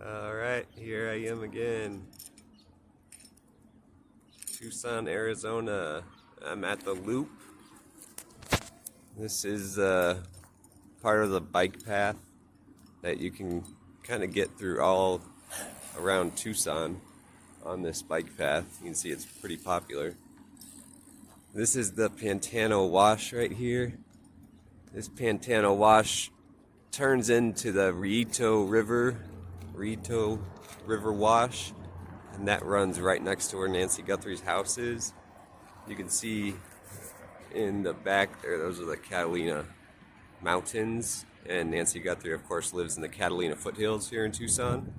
Alright, here I am again. Tucson, Arizona. I'm at the Loop. This is part of the bike path that you can kind of get through all around Tucson on this bike path. You can see it's pretty popular. This is the Pantano Wash right here. This Pantano Wash turns into the Rillito River Wash, and that runs right next to where Nancy Guthrie's house is. You can see in the back there, those are the Catalina Mountains, and Nancy Guthrie, of course, lives in the Catalina foothills here in Tucson.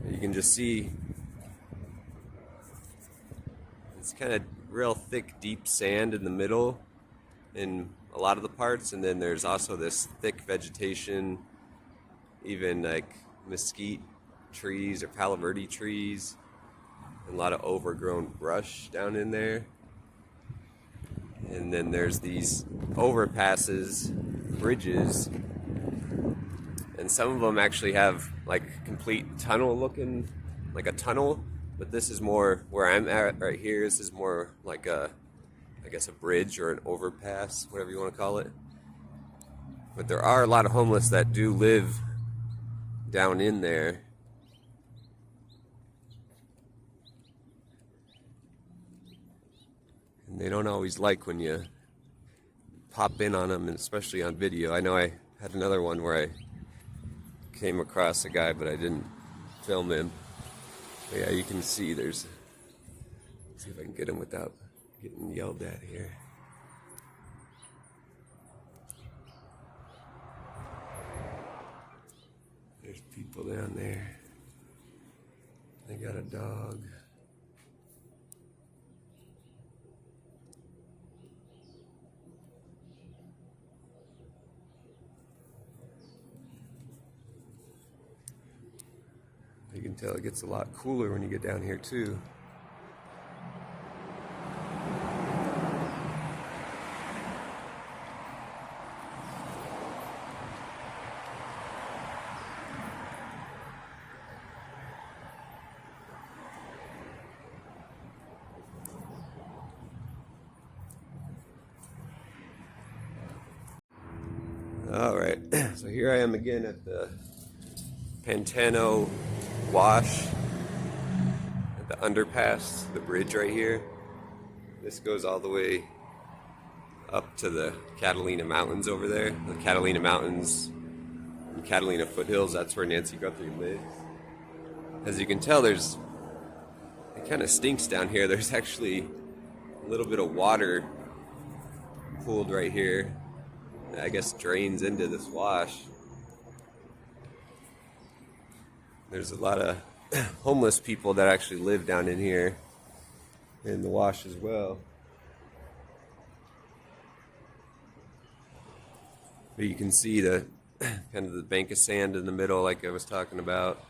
You can just see it's kind of real thick, deep sand in the middle in a lot of the parts, and then there's also this thick vegetation, even like mesquite trees or Palo Verde trees, and a lot of overgrown brush down in there. And then there's these overpasses, bridges, and some of them actually have like complete tunnel looking, like a tunnel, but this is more where I'm at right here. This is more like a, I guess, a bridge or an overpass, whatever you want to call it. But there are a lot of homeless that do live down in there. And they don't always like when you pop in on them, and especially on video. I know I had another one where I came across a guy, but I didn't film him. But yeah, you can see there's, let's see if I can get him without getting yelled at here. There's people down there. They got a dog. You can tell it gets a lot cooler when you get down here too. All right, so here I am again at the Pantano Wash, at the underpass, the bridge right here. This goes all the way up to the Catalina Mountains over there. The Catalina Mountains and Catalina foothills, that's where Nancy Guthrie lives. As you can tell, it kind of stinks down here. There's actually a little bit of water pooled right here. I guess drains into this wash. There's a lot of homeless people that actually live down in here in the wash as well. But you can see the kind of the bank of sand in the middle, like I was talking about.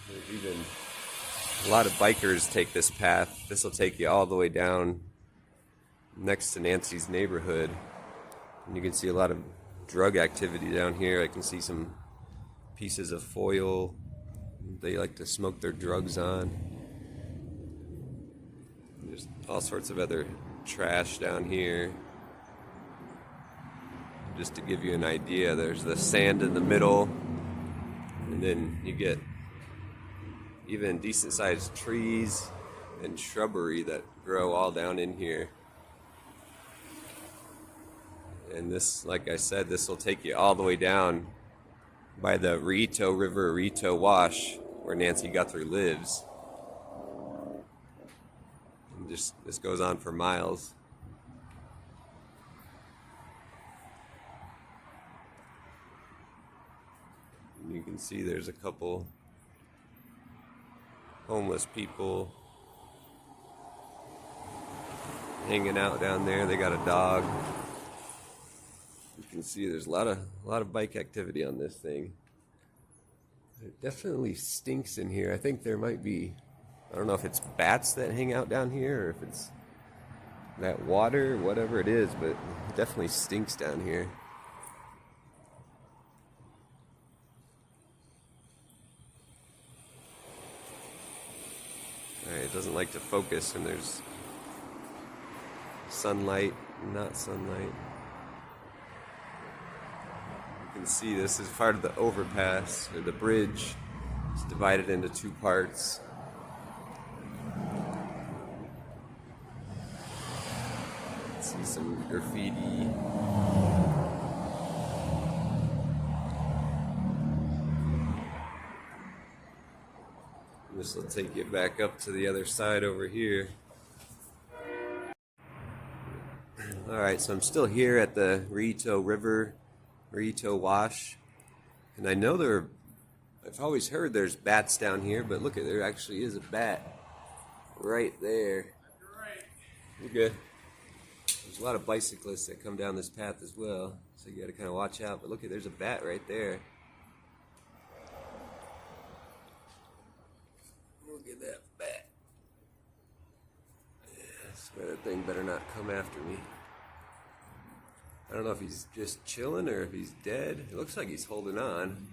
There's even a lot of bikers take this path. This will take you all the way down next to Nancy's neighborhood. And you can see a lot of drug activity down here. I can see some pieces of foil they like to smoke their drugs on. There's all sorts of other trash down here. Just to give you an idea, there's the sand in the middle, and then you get even decent sized trees and shrubbery that grow all down in here. And this, like I said, this will take you all the way down by the Rillito River Wash, where Nancy Guthrie lives. And this goes on for miles. And you can see there's a couple homeless people hanging out down there. They got a dog. You can see there's a lot of bike activity on this thing. It definitely stinks in here. I think there might be, I don't know if it's bats that hang out down here or if it's that water, whatever it is, but it definitely stinks down here. doesn't like to focus, and there's sunlight, not sunlight. You can see this is part of the overpass, or the bridge. It's divided into two parts. See some graffiti. This will take you back up to the other side over here. Alright, so I'm still here at the Rillito River Wash. And I know I've always heard there's bats down here, but look, there actually is a bat right there. You're good. There's a lot of bicyclists that come down this path as well, so you gotta kind of watch out. But look, there's a bat right there. Look at that bat. Yeah, I swear that thing better not come after me. I don't know if he's just chilling or if he's dead. It looks like he's holding on.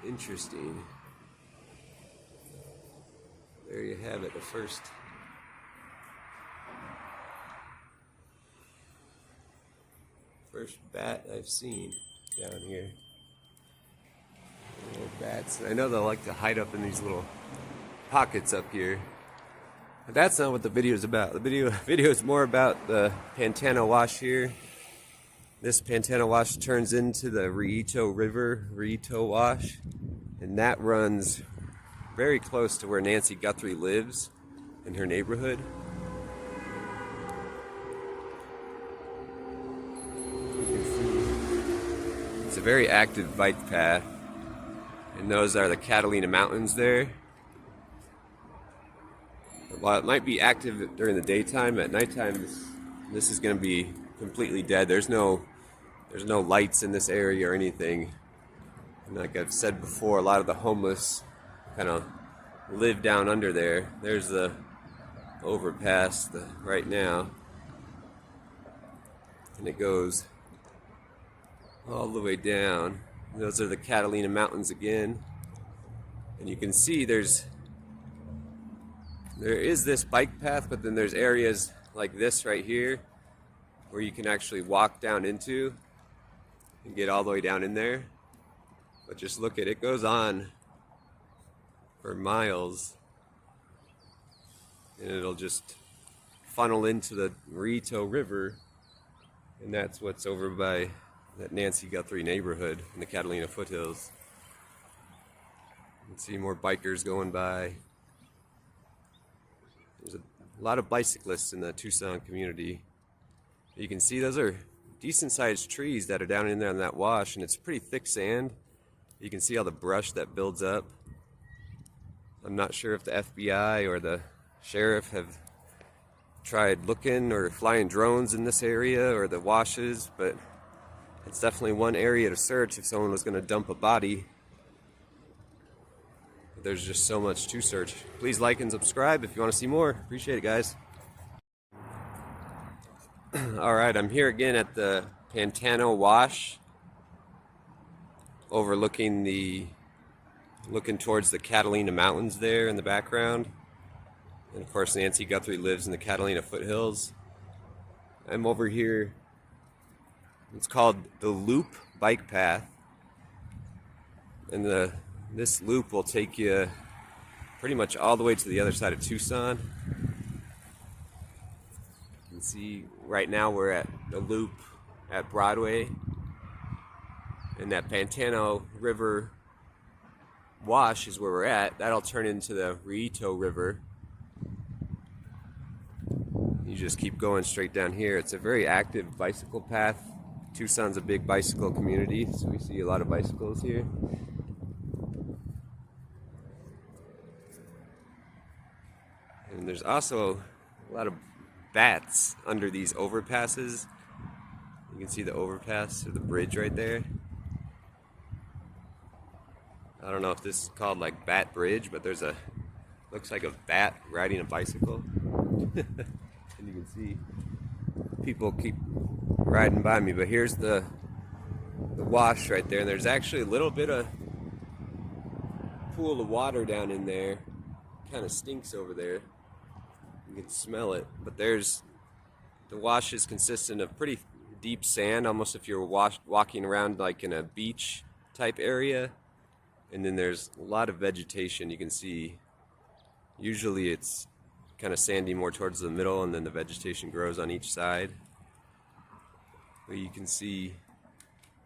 Interesting. There you have it, the first bat I've seen down here. Little bats. I know they'll like to hide up in these little pockets up here. But that's not what the video is about. The video is more about the Pantano Wash here. This Pantano Wash turns into the Rillito River Wash, and that runs very close to where Nancy Guthrie lives in her neighborhood. It's a very active bike path, and those are the Catalina Mountains there. While it might be active during the daytime, at nighttime this is going to be completely dead. There's no lights in this area or anything. And like I've said before, a lot of the homeless kind of live down under there. There's the overpass right now, and it goes all the way down. Those are the Catalina Mountains again, and you can see there is this bike path, but then there's areas like this right here where you can actually walk down into and get all the way down in there. But just look at it, goes on for miles, and it'll just funnel into the Rillito River, and that's what's over by that Nancy Guthrie neighborhood in the Catalina foothills. You can see more bikers going by. There's a lot of bicyclists in the Tucson community. You can see those are decent sized trees that are down in there on that wash, and it's pretty thick sand. You can see all the brush that builds up. I'm not sure if the FBI or the sheriff have tried looking or flying drones in this area or the washes, but it's definitely one area to search if someone was going to dump a body. There's just so much to search. Please like and subscribe if you want to see more. Appreciate it, guys. Alright, I'm here again at the Pantano Wash, overlooking looking towards the Catalina Mountains there in the background. And of course Nancy Guthrie lives in the Catalina foothills. I'm over here. It's called the Loop Bike Path, and this loop will take you pretty much all the way to the other side of Tucson. You can see right now we're at the loop at Broadway, and that Pantano River Wash is where we're at. That'll turn into the Rillito River. You just keep going straight down here. It's a very active bicycle path. Tucson's a big bicycle community, so we see a lot of bicycles here. And there's also a lot of bats under these overpasses. You can see the overpass or the bridge right there. I don't know if this is called like Bat Bridge, but there's looks like a bat riding a bicycle. And you can see people keep riding by me, but here's the wash right there, and there's actually a little bit of pool of water down in there, kind of stinks over there. You can smell it, but the wash is consistent of pretty deep sand, almost if you're walking around like in a beach type area. And then there's a lot of vegetation you can see. Usually it's kind of sandy more towards the middle, and then the vegetation grows on each side. But you can see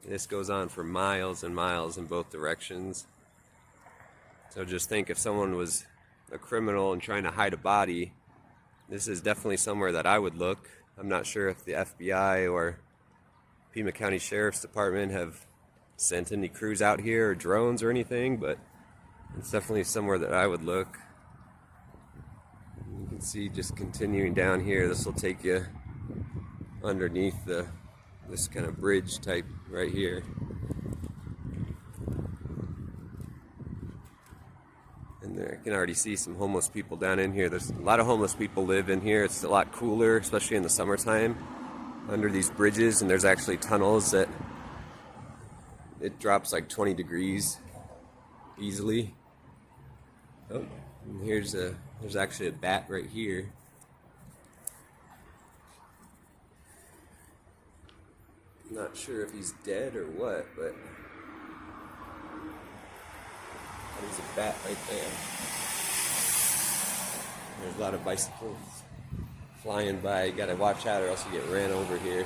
this goes on for miles and miles in both directions. So just think, if someone was a criminal and trying to hide a body, this is definitely somewhere that I would look. I'm not sure if the FBI or Pima County Sheriff's Department have sent any crews out here or drones or anything, but it's definitely somewhere that I would look. You can see, just continuing down here, this will take you underneath this kind of bridge type right here. And there, you can already see some homeless people down in here. There's a lot of homeless people live in here. It's a lot cooler, especially in the summertime, under these bridges, and there's actually tunnels that it drops like 20 degrees easily. Oh, and there's actually a bat right here. I'm not sure if he's dead or what, but there's a bat right there. There's a lot of bicycles flying by. You gotta watch out or else you get ran over here.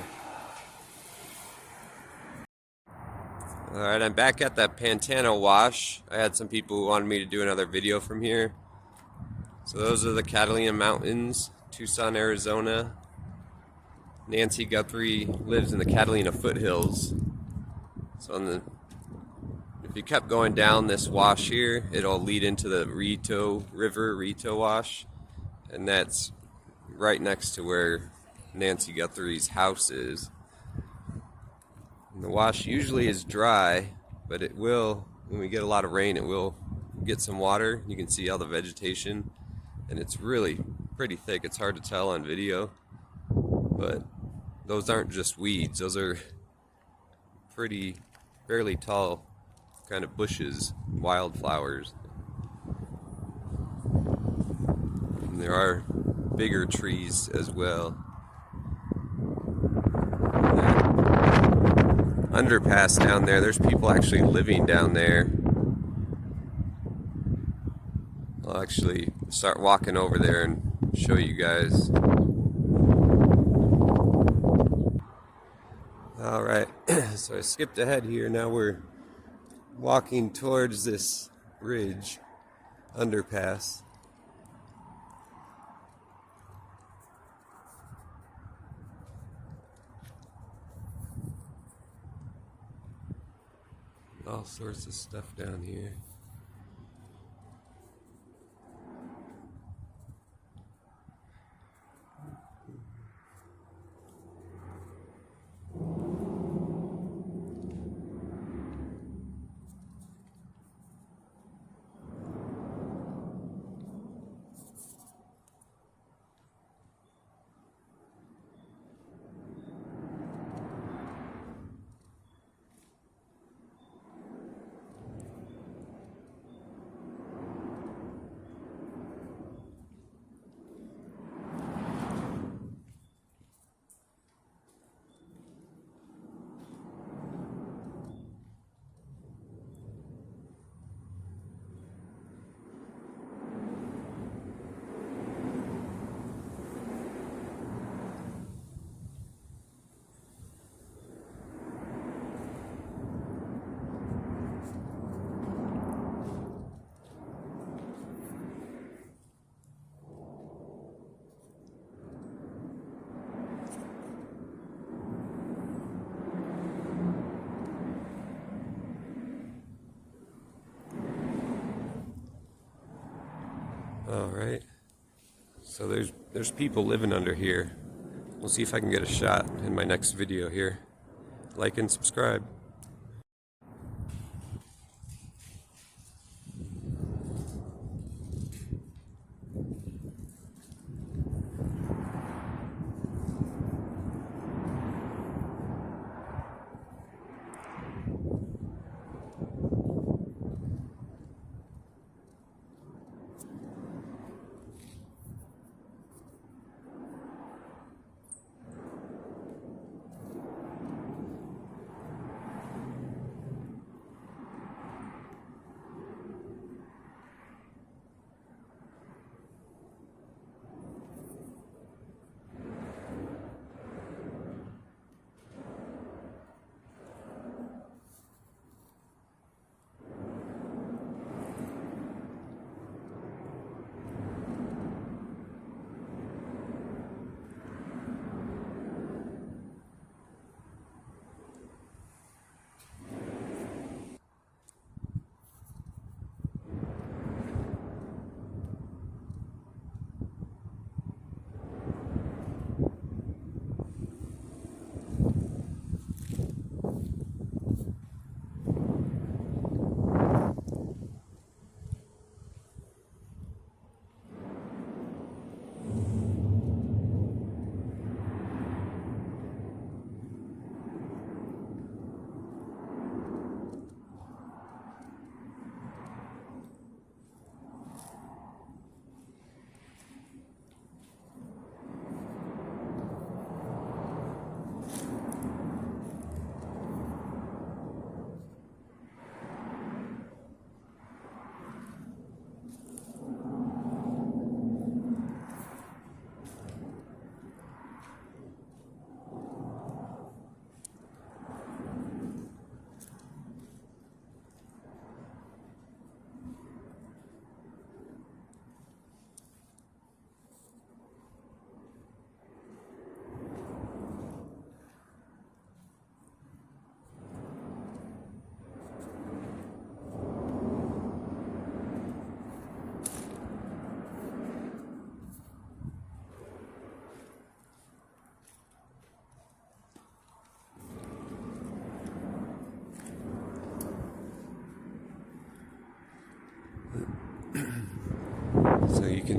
Alright, I'm back at the Pantano Wash. I had some people who wanted me to do another video from here. So those are the Catalina Mountains, Tucson, Arizona. Nancy Guthrie lives in the Catalina foothills. So if you kept going down this wash here, it'll lead into the Rillito River Wash, and that's right next to where Nancy Guthrie's house is. And the wash usually is dry, but it will, when we get a lot of rain, it will get some water. You can see all the vegetation, and it's really pretty thick. It's hard to tell on video, but those aren't just weeds. Those are pretty, fairly tall kind of bushes, wildflowers. And there are bigger trees as well. Underpass down there, there's people actually living down there. I'll actually start walking over there and show you guys. Alright, so I skipped ahead here. Now we're walking towards this bridge underpass. All sorts of stuff down here. Alright, so there's people living under here. We'll see if I can get a shot in my next video here. Like and subscribe.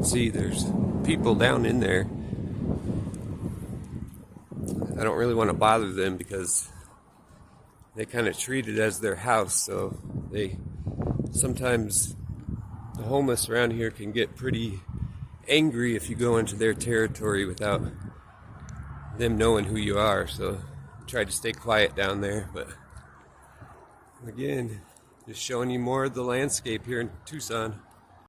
see, there's people down in there. I don't really want to bother them because they kind of treat it as their house, so they sometimes, the homeless around here can get pretty angry if you go into their territory without them knowing who you are. So try to stay quiet down there. But again, just showing you more of the landscape here in Tucson.